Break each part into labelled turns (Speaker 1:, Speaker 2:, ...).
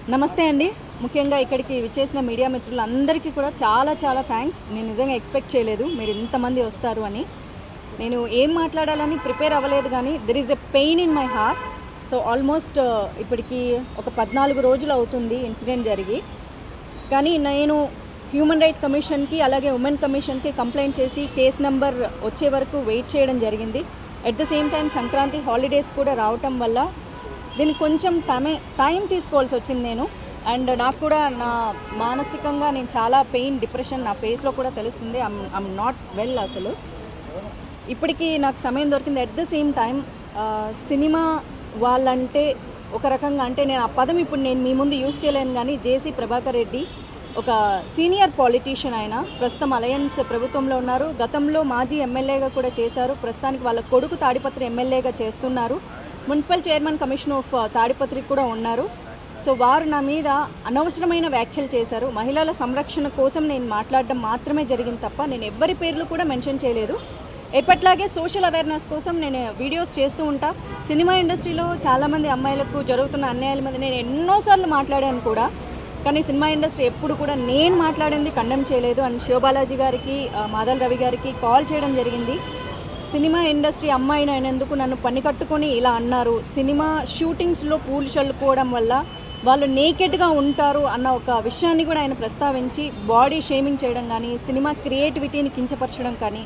Speaker 1: నమస్తే అండి. ముఖ్యంగా ఇక్కడికి విచ్చేసిన మీడియా మిత్రులందరికీ కూడా చాలా చాలా థ్యాంక్స్. నేను నిజంగా ఎక్స్పెక్ట్ చేయలేదు మీరు ఇంతమంది వస్తారు అని. నేను ఏం మాట్లాడాలని ప్రిపేర్ అవ్వలేదు కానీ there is a pain in my heart. So almost ఇప్పటికి ఒక 14 రోజులు అవుతుంది ఇన్సిడెంట్ జరిగి. కానీ నేను హ్యూమన్ రైట్ కమిషన్కి అలాగే ఉమెన్ కమిషన్కి కంప్లైంట్ చేసి కేస్ నెంబర్ వచ్చే వరకు వెయిట్ చేయడం జరిగింది. At the same time Sankranti holidays కూడా రావటం వల్ల దీనికి కొంచెం టైం తీసుకోవాల్సి వచ్చింది నేను. అండ్ నాకు కూడా నా మానసికంగా నేను చాలా పెయిన్, డిప్రెషన్ నా ఫేస్లో కూడా తెలుస్తుంది. ఐమ్ నాట్ వెల్ అసలు. ఇప్పటికీ నాకు సమయం దొరికింది. At the same time cinema వాళ్ళంటే ఒక రకంగా, అంటే నేను ఆ పదం ఇప్పుడు నేను మీ ముందు యూజ్ చేయలేను కానీ జేసీ ప్రభాకర్ రెడ్డి ఒక సీనియర్ పాలిటీషియన్. ఆయన ప్రస్తుతం అలయన్స్ ప్రభుత్వంలో ఉన్నారు. గతంలో మాజీ ఎమ్మెల్యేగా కూడా చేశారు. ప్రస్తుతానికి వాళ్ళ కొడుకు తాడిపత్రి ఎమ్మెల్యేగా చేస్తున్నారు. మున్సిపల్ చైర్మన్ కమిషన్ ఆఫ్ తాడిపత్రికి కూడా ఉన్నారు. సో వారు నా మీద అనవసరమైన వ్యాఖ్యలు చేశారు. మహిళల సంరక్షణ కోసం నేను మాట్లాడడం మాత్రమే జరిగింది తప్ప నేను ఎవ్వరి పేర్లు కూడా మెన్షన్ చేయలేదు. ఎప్పట్లాగే సోషల్ అవేర్నెస్ కోసం నేను వీడియోస్ చేస్తూ ఉంటా. సినిమా ఇండస్ట్రీలో చాలామంది అమ్మాయిలకు జరుగుతున్న అన్యాయాల మీద నేను ఎన్నోసార్లు మాట్లాడాను కూడా. కానీ సినిమా ఇండస్ట్రీ ఎప్పుడు కూడా నేను మాట్లాడింది కండెమ్ చేయలేదు. అండ్ శివబాలాజీ గారికి, మాదల్ రవి గారికి కాల్ చేయడం జరిగింది. సినిమా ఇండస్ట్రీ అమ్మాయిని అయినందుకు నన్ను పని కట్టుకొని ఇలా అన్నారు. సినిమా షూటింగ్స్లో పూలు చల్లుకోవడం వల్ల వాళ్ళు నేకెడ్గా ఉంటారు అన్న ఒక విషయాన్ని కూడా ఆయన ప్రస్తావించి బాడీ షేమింగ్ చేయడం కానీ, సినిమా క్రియేటివిటీని కించపరచడం కానీ,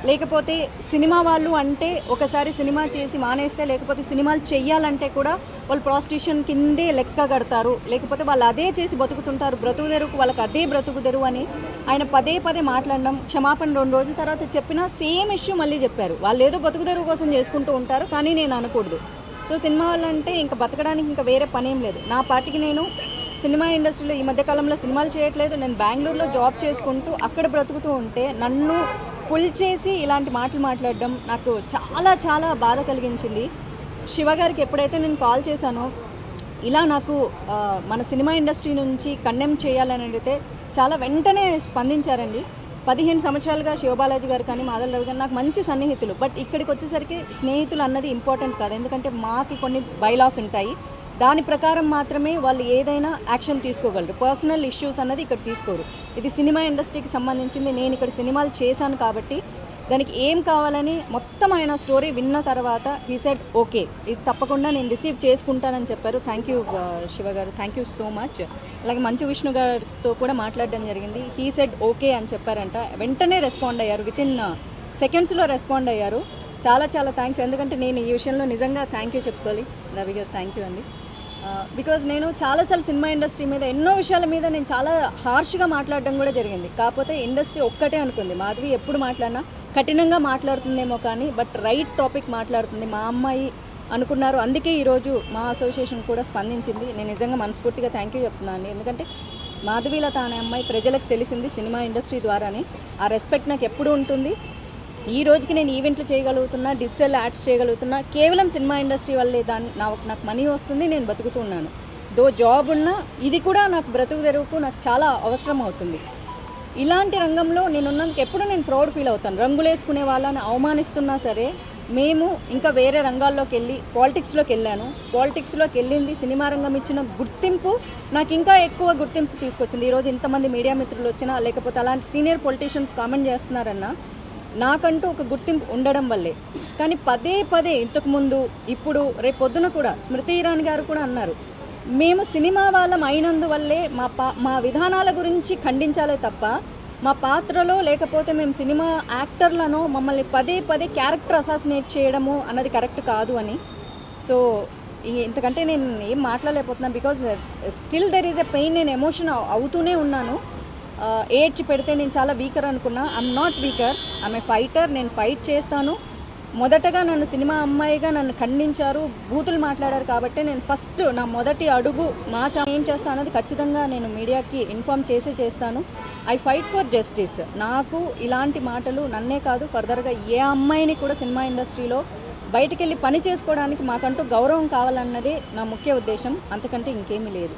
Speaker 1: లేకపోతే సినిమా వాళ్ళు అంటే ఒకసారి సినిమా చేసి మానేస్తే, లేకపోతే సినిమాలు చెయ్యాలంటే కూడా వాళ్ళు ప్రాస్టిట్యూషన్ కిందే లెక్క కడతారు, లేకపోతే వాళ్ళు అదే చేసి బతుకుతుంటారు, బ్రతుకుదెరుకు వాళ్ళకి అదే బ్రతుకుదెరు అని ఆయన పదే పదే మాట్లాడడం. క్షమాపణ 2 రోజుల తర్వాత చెప్పినా సేమ్ ఇష్యూ మళ్ళీ చెప్పారు. వాళ్ళు ఏదో బతుకుదెరువు కోసం చేసుకుంటూ ఉంటారు కానీ నేను అనకూడదు. సో సినిమా వాళ్ళంటే ఇంకా బతకడానికి ఇంకా వేరే పనేం లేదు. నా పార్టీకి నేను సినిమా ఇండస్ట్రీలో ఈ మధ్యకాలంలో సినిమాలు చేయట్లేదు. నేను బెంగళూరులో జాబ్ చేసుకుంటూ అక్కడ బ్రతుకుతూ ఉంటే నన్ను పుల్ చేసి ఇలాంటి మాటలు మాట్లాడడం నాకు చాలా చాలా బాధ కలిగించింది. శివ గారికి ఎప్పుడైతే నేను కాల్ చేశానో ఇలా నాకు మన సినిమా ఇండస్ట్రీ నుంచి కండెమ్ చేయాలని అడిగితే చాలా వెంటనే స్పందించారండి. 15 సంవత్సరాలుగా శివబాలాజీ గారు కానీ, మాదల్ రవి గారు నాకు మంచి సన్నిహితులు. బట్ ఇక్కడికి వచ్చేసరికి స్నేహితులు అన్నది ఇంపార్టెంట్ కాదు. ఎందుకంటే మాకు కొన్ని బైలాస్ ఉంటాయి. దాని ప్రకారం మాత్రమే వాళ్ళు ఏదైనా యాక్షన్ తీసుకోగలరు. పర్సనల్ ఇష్యూస్ అన్నది ఇక్కడ తీసుకోరు. ఇది సినిమా ఇండస్ట్రీకి సంబంధించింది. నేను ఇక్కడ సినిమాలు చేశాను కాబట్టి దానికి ఏం కావాలని మొత్తం ఆయన స్టోరీ విన్న తర్వాత హీ సెడ్ ఓకే, ఇది తప్పకుండా నేను రిసీవ్ చేసుకుంటానని చెప్పారు. థ్యాంక్ యూ శివ గారు, థ్యాంక్ యూ సో మచ్. అలాగే మంచు విష్ణు గారితో కూడా మాట్లాడడం జరిగింది. హీ సెడ్ ఓకే అని చెప్పారంట. వెంటనే రెస్పాండ్ అయ్యారు. వితిన్ సెకండ్స్లో రెస్పాండ్ అయ్యారు. చాలా చాలా థ్యాంక్స్. ఎందుకంటే నేను ఈ విషయంలో నిజంగా థ్యాంక్ యూ చెప్పుకోవాలి. రవి గారు థ్యాంక్ యూ అండి. బికాజ్ నేను చాలాసార్లు సినిమా ఇండస్ట్రీ మీద ఎన్నో విషయాల మీద నేను చాలా హార్ష్గా మాట్లాడడం కూడా జరిగింది. కాకపోతే ఇండస్ట్రీ ఒక్కటే అనుకుంది, మాధవి ఎప్పుడు మాట్లాడినా కఠినంగా మాట్లాడుతుందేమో కానీ బట్ రైట్ టాపిక్ మాట్లాడుతుంది మా అమ్మాయి అనుకున్నారు. అందుకే ఈరోజు మా అసోసియేషన్ కూడా స్పందించింది. నేను నిజంగా మనస్ఫూర్తిగా థ్యాంక్ యూ చెప్తున్నాను. ఎందుకంటే మాధవీలత అనే అమ్మాయి ప్రజలకు తెలిసింది సినిమా ఇండస్ట్రీ ద్వారానే. ఆ రెస్పెక్ట్ నాకు ఎప్పుడు ఉంటుంది. ఈ రోజుకి నేను ఈవెంట్లు చేయగలుగుతున్నా, డిజిటల్ యాడ్స్ చేయగలుగుతున్నా కేవలం సినిమా ఇండస్ట్రీ వల్లే. నాకు మనీ వస్తుంది, నేను బతుకుతున్నాను. జాబ్ ఉన్నా ఇది కూడా నాకు బ్రతుకు తెరువుకు నాకు చాలా అవసరం అవుతుంది. ఇలాంటి రంగంలో నేనున్నందుకు ఎప్పుడు నేను ప్రౌడ్ ఫీల్ అవుతాను. రంగులేసుకునే వాళ్ళని అవమానిస్తున్నా సరే మేము ఇంకా వేరే రంగాల్లోకి వెళ్ళి పాలిటిక్స్లోకి వెళ్ళాను. పాలిటిక్స్లోకి వెళ్ళింది సినిమా రంగం ఇచ్చిన గుర్తింపు నాకు ఇంకా ఎక్కువ గుర్తింపు తీసుకొచ్చింది. ఈరోజు ఇంతమంది మీడియా మిత్రులు వచ్చినా, లేకపోతే అలాంటి సీనియర్ పొలిటీషియన్స్ కామెంట్ చేస్తున్నారన్నా నాకంటూ ఒక గుర్తింపు ఉండడం వల్లే. కానీ పదే పదే ఇంతకుముందు, ఇప్పుడు, రేపు పొద్దున కూడా స్మృతి ఇరానీ గారు కూడా అన్నారు, మేము సినిమా వాళ్ళం అయినందువల్లే మా విధానాల గురించి ఖండించాలే తప్ప మా పాత్రలో, లేకపోతే మేము సినిమా యాక్టర్లను మమ్మల్ని పదే పదే క్యారెక్టర్ అసాసినేట్ చేయడము అన్నది కరెక్ట్ కాదు అని. సో ఇంతకంటే నేను ఏం మాట్లాడలేకపోతున్నాను. Because still there is a pain. నేను ఎమోషన్ అవుతూనే ఉన్నాను. ఏడ్చి పెడితే నేను చాలా వీకర్ అనుకున్నా. I'm not weaker, I'm a fighter. నేను ఫైట్ చేస్తాను. మొదటగా నన్ను సినిమా అమ్మాయిగా నన్ను ఖండించారు, బూతులు మాట్లాడారు కాబట్టి నేను ఫస్ట్ నా మొదటి అడుగు ఏం చేస్తాను అన్నది ఖచ్చితంగా నేను మీడియాకి ఇన్ఫామ్ చేస్తాను. I fight for justice. నాకు ఇలాంటి మాటలు నన్నే కాదు, ఫర్దర్గా ఏ అమ్మాయిని కూడా సినిమా ఇండస్ట్రీలో బయటికి వెళ్ళి పని చేసుకోవడానికి మాకంటూ గౌరవం కావాలన్నదే నా ముఖ్య ఉద్దేశం. అంతకంటే ఇంకేమీ లేదు.